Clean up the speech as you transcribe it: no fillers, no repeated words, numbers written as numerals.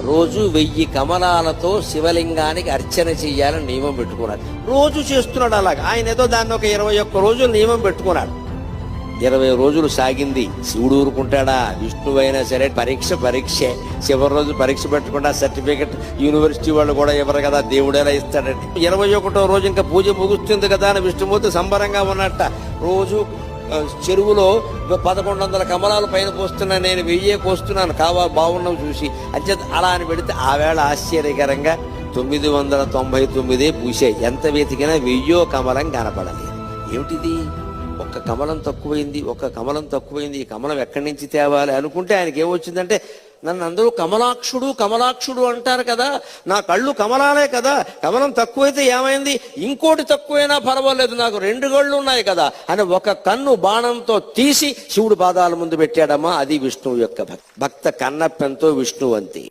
రోజు 1000 కమలాలతో శివలింగానికి అర్చన చెయ్యాలని నియమం పెట్టుకున్నాడు. రోజు చేస్తున్నాడు అలాగా. ఆయన ఏదో దాన్ని ఒక 21 రోజులు నియమం పెట్టుకున్నాడు. 20 రోజులు సాగింది. శివుడు ఊరుకుంటాడా? విష్ణువైనా సరే పరీక్షే. చివరి రోజు పరీక్ష పెట్టకుండా సర్టిఫికెట్ యూనివర్సిటీ వాళ్ళు కూడా ఇవ్వరు కదా, దేవుడేలా ఇస్తాడండి. 21వ రోజు ఇంకా పూజ ముగుస్తుంది కదా అని విష్ణుమూర్తి సంబరంగా ఉన్నట్ట. రోజు చెరువులో 1100 కమలాలు పైన పోస్తున్నా, నేను 1000 పోస్తున్నాను, బాగున్నావు చూసి అంతే. అలా అని పెడితే ఆవేళ ఆశ్చర్యకరంగా 999 పూసాయి. ఎంత వెతికినా 1000 కమలం కనపడలేదు. ఏమిటిది? ఒక్క కమలం తక్కువైంది. ఈ కమలం ఎక్కడి నుంచి తేవాలి అనుకుంటే ఆయనకి ఏమొచ్చిందంటే, నన్ను అందరూ కమలాక్షుడు అంటారు కదా, నా కళ్ళు కమలాలే కదా, కమలం తక్కువైతే ఏమైంది, ఇంకోటి తక్కువైనా పర్వాలేదు, నాకు 2 కళ్ళు ఉన్నాయి కదా అని ఒక కన్ను బాణంతో తీసి శివుడు పాదాల ముందు పెట్టాడమ్మా. అది విష్ణువు యొక్క భక్త కన్నప్పెంతో విష్ణువంతి.